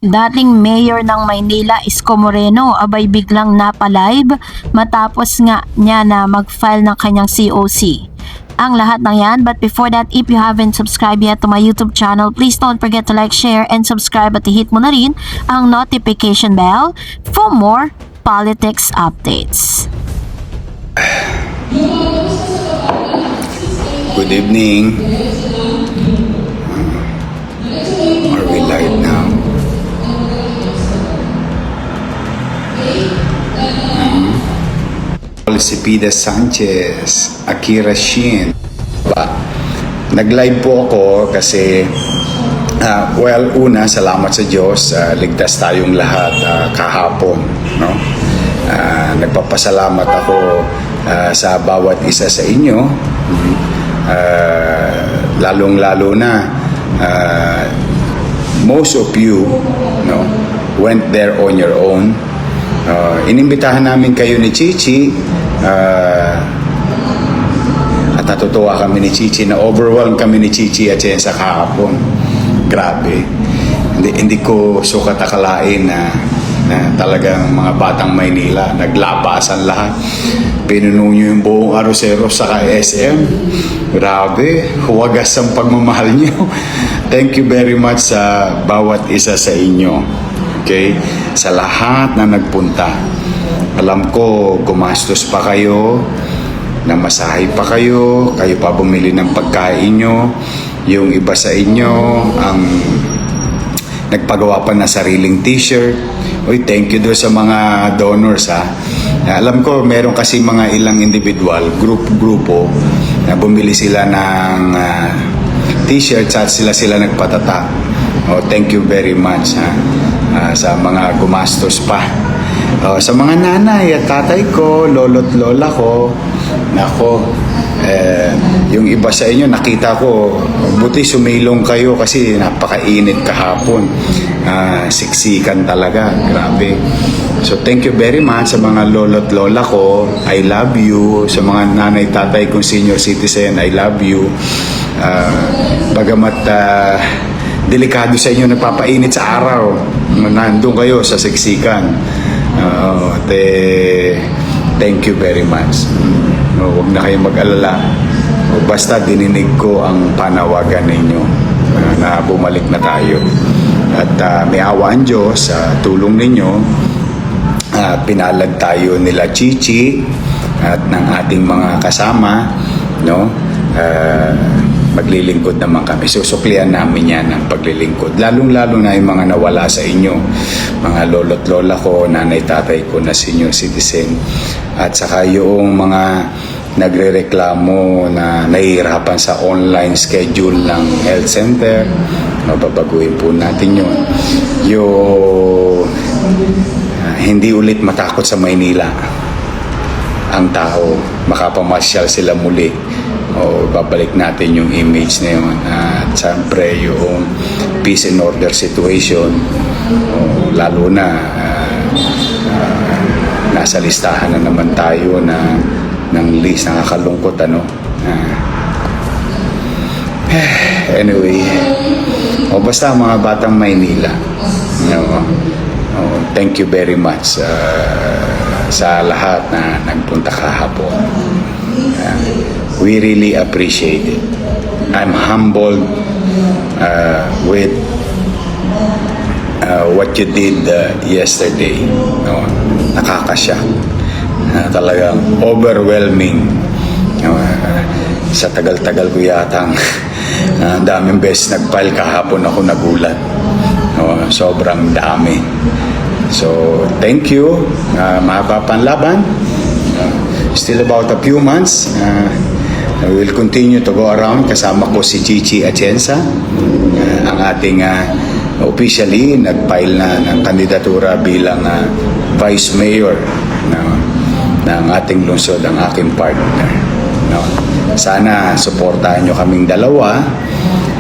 Dating mayor ng Maynila Isko Moreno abay biglang napalive matapos nga niya na mag-file ng kanyang COC. Ang lahat ng yan, but before that, if you haven't subscribed yet to my YouTube channel, please don't forget to like, share, and subscribe at i-hit mo na rin ang notification bell for more politics updates. Good evening. Are we live now? Si Pida Sanchez, Akira Shin. Nag-live po ako kasi una, salamat sa Diyos, ligtas tayong lahat kahapon, no? Nagpapasalamat ako sa bawat isa sa inyo, lalong-lalo na most of you, no, went there on your own. Inimbitahan namin kayo ni Chichi at natutuwa kami ni Chichi, na overwhelmed kami ni Chichi at sa kahapon. Grabe, hindi ko sukat akalain na talagang mga batang Maynila naglabasan lahat. Pinuno nyo yung buong Arroceros sa SM. Grabe, huwagas ang pagmamahal nyo. Thank you very much sa bawat isa sa inyo. Okay? Sa lahat na nagpunta. Alam ko, gumastos pa kayo, namasahe pa kayo pa bumili ng pagkain nyo. Yung iba sa inyo, ang nagpagawa pa na sariling t-shirt. Uy, thank you doon sa mga donors, ha. Alam ko, meron kasi mga ilang individual, grupo, na bumili sila ng t-shirts at sila nagpatata. Oh, thank you very much, ha. Sa mga gumastos pa. Sa mga nanay at tatay ko, lolo't lola ko, nako, yung iba sa inyo nakita ko, buti sumilong kayo kasi napakainit kahapon. Siksikan talaga, grabe. So thank you very much sa mga lolo't lola ko, I love you. Sa mga nanay tatay kong senior citizen, I love you. Bagamat delikado sa inyo, nagpapainit sa araw, nandun kayo sa siksikan. Thank you very much. Huwag na kayong mag-alala. Basta dininig ko ang panawagan ninyo na bumalik na tayo. At may awa ang Diyos sa tulong ninyo. Pinalad tayo nila Chichi at ng ating mga kasama, no? Maglilingkod naman kami. Susuklian namin yan ng paglilingkod. Lalong-lalo na yung mga nawala sa inyo. Mga lolo't lola ko, nanay tatay ko na senior citizen. At saka yung mga nagre-reklamo na nahihirapan sa online schedule ng health center. Mababaguhin po natin yun. Yung hindi ulit matakot sa Maynila ang tao. Makapamasyal sila muli. Babalik natin yung image na yun. At siyempre yung peace and order situation, lalo na nasa listahan na naman tayo ng list. Nakakalungkot, ano. Anyway, basta mga batang Maynila, thank you very much sa lahat na nagpunta kahapon. We really appreciate it. I'm humbled with what you did yesterday. Nakakashock. Talagang overwhelming. Sa tagal-tagal ko yatang daming beses nag-file, kahapon ako nagulat. Sobrang dami. So, thank you. Mahaba pang laban. Still about a few months. We will continue to go around. Kasama ko si Chichi Atienza, ang ating officially nag-file na ng kandidatura bilang Vice Mayor ng ating lungsod, ang aking partner. No? Sana suportahan nyo kaming dalawa.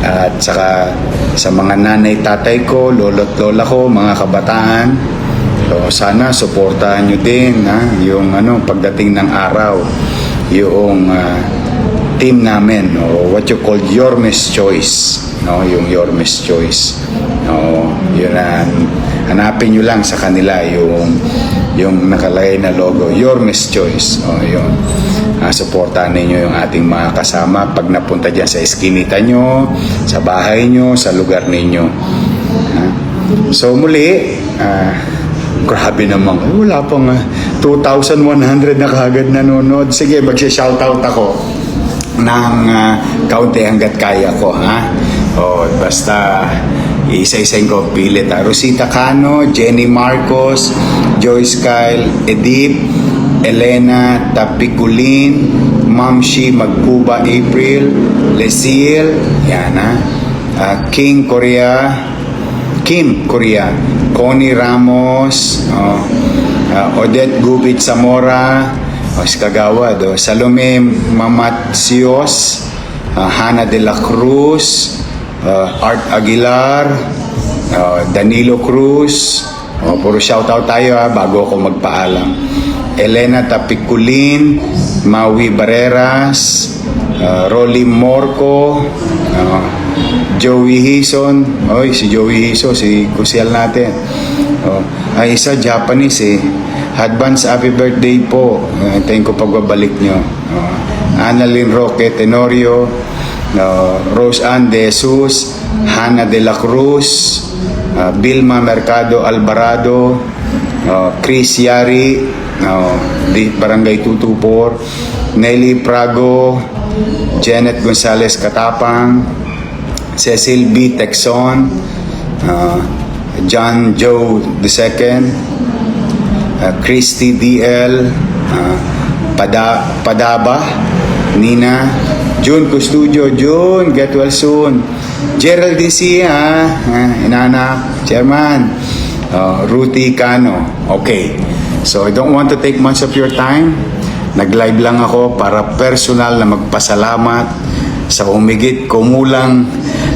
At saka sa mga nanay tatay ko, lolo't lola ko, mga kabataan, so sana suportahan nyo din yung pagdating ng araw, yung team namin, what you call Yormes Choice, no, yung Yormes Choice, no, yun ang hanapin nyo lang sa kanila yung nakalagay na logo, Your Miss Choice. O, yun. Suportahan ninyo yung ating mga kasama pag napunta dyan sa eskinita nyo, sa bahay nyo, sa lugar ninyo. So muli, grabe naman. Wala pang 2,100 na kagad nanonood. Sige, magsha-shoutout ako ng kaunti hanggat kaya ko. O, basta isa-isayin ko pilit. Rosita Cano, Jenny Marcos, Joyce Kyle, Edith, Elena Tapiculin, Mamshi Magkuba April, Lesil, yan Kim Korea, Connie Ramos, Odette Gubit Zamora, Kagawad, Salome Mamatsios, Hannah de la Cruz, Art Aguilar, Danilo Cruz. Puro shoutout tayo bago ako magpaalam. Elena Tapiculin, Maui Barreras, Rolly Morco, Joey Hison. Oy, si Joey Hison, si kusyal natin. Ay, isa Japanese Advance happy birthday po. Hintayin ko pagbabalik nyo. Annalyn Roque Tenorio, Rose Ann De Jesus, Hannah de la Cruz, Vilma Mercado Alvarado, Chris Yari, Barangay 224, Nelly Prago, Janet Gonzalez Katapang, Cecil B. Texon, John Joe II, Christy DL, Padaba, Nina, June Custudio, June, get well soon. Gerald DC, inanak, Chairman, Ruthie Cano. Okay, so I don't want to take much of your time. Nag-live lang ako para personal na magpasalamat sa humigit kumulang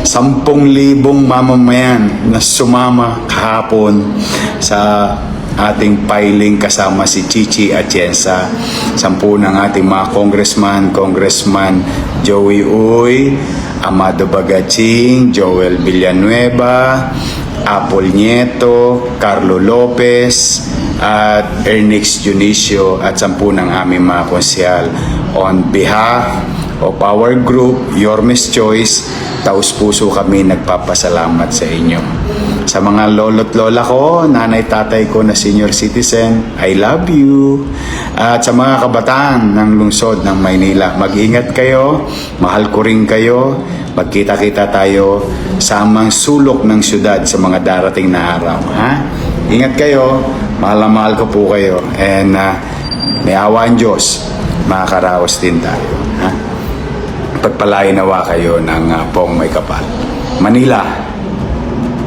10,000 mamamayan na sumama kahapon sa ating filing kasama si Chichi Atienza, 10 ng ating mga congressman Joey Uy, Amado Bagaching, Joel Villanueva, Apple Nieto, Carlo Lopez, at Ernix Junicio at 10 ng aming mga konsyal. On behalf of our group, Your Miss Choice, taus puso kami nagpapasalamat sa inyo. Sa mga lolo't lola ko, nanay tatay ko na senior citizen, I love you. At sa mga kabataan ng lungsod ng Maynila, mag-ingat kayo, mahal ko rin kayo, magkita-kita tayo sa amang sulok ng syudad sa mga darating na araw. Ingat kayo, mahal na mahal ko po kayo. And may awa ang Diyos, makakaraos din tayo. Pagpalain nawa kayo ng pong may kapal. Manila,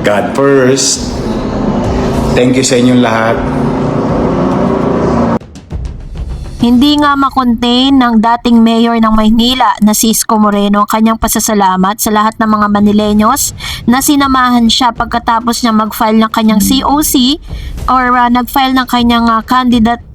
God first. Thank you sa inyong lahat. Hindi nga makontain ng dating mayor ng Maynila na si Isko Moreno ang kanyang pasasalamat sa lahat ng mga Manileños na sinamahan siya pagkatapos niya mag-file ng kanyang COC or nag-file ng kanyang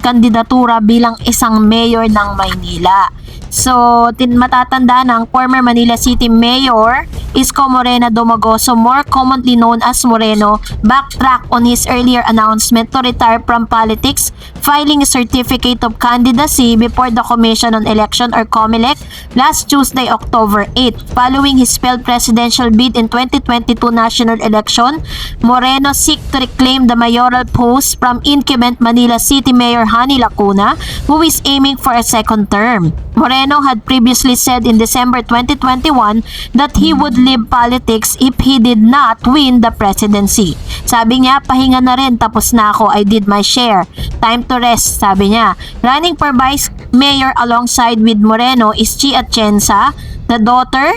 kandidatura bilang isang mayor ng Maynila. So, matatanda ng former Manila City Mayor Isko Moreno Domagoso, more commonly known as Moreno, backtracked on his earlier announcement to retire from politics, filing a certificate of candidacy before the Commission on Election or COMELEC last Tuesday, October 8. Following his failed presidential bid in 2022 national election, Moreno seek to reclaim the mayoral post from incumbent Manila City Mayor Hani Lacuna, who is aiming for a second term. Moreno had previously said in December 2021 that he would leave politics if he did not win the presidency. Sabi niya, pahinga na rin, tapos na ako, I did my share. Time to rest, sabi niya. Running for vice mayor alongside with Moreno is Chi Atienza, the daughter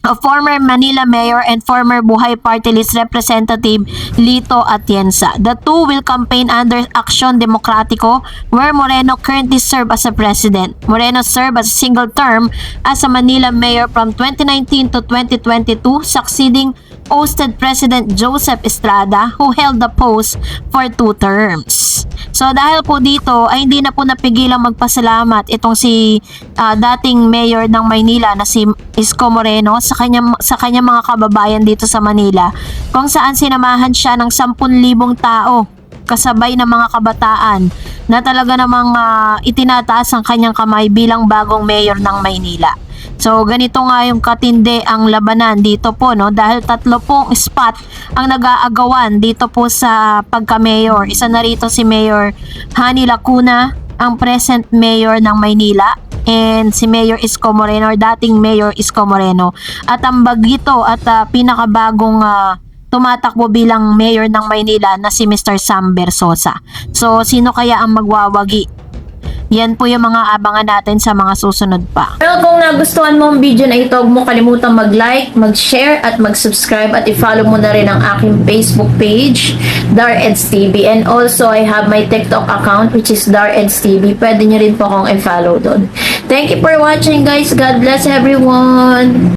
of former Manila Mayor and former Buhay Party List Representative Lito Atienza. The two will campaign under Action Democratico, where Moreno currently serves as a president. Moreno served as a single term as a Manila Mayor from 2019 to 2022, succeeding ousted President Joseph Estrada who held the post for 2 terms. So dahil po dito ay hindi na po napigilang magpasalamat itong si dating mayor ng Maynila na si Isko Moreno sa kanya mga kababayan dito sa Manila, kung saan sinamahan siya ng 10,000 tao kasabay ng mga kabataan na talaga namang itinataas ang kanyang kamay bilang bagong mayor ng Maynila. So ganito nga yung katindi ang labanan dito po, no, dahil 3 pong spot ang nag-aagawan dito po sa pagka-mayor. Isa na rito si Mayor Hani Lacuna, ang present mayor ng Maynila, and si Mayor Isko Moreno, or dating Mayor Isko Moreno, at ang bagito at pinakabagong tumatakbo bilang mayor ng Maynila na si Mr. Sam Bersosa. So sino kaya ang magwawagi? Yan po yung mga abangan natin sa mga susunod pa. Well, kung nagustuhan mo ang video na ito, huwag mo kalimutang mag-like, mag-share, at mag-subscribe, at i-follow mo na rin ang aking Facebook page, Dareds TV. And also, I have my TikTok account, which is Dareds TV. Pwede nyo rin po akong i-follow doon. Thank you for watching, guys. God bless everyone!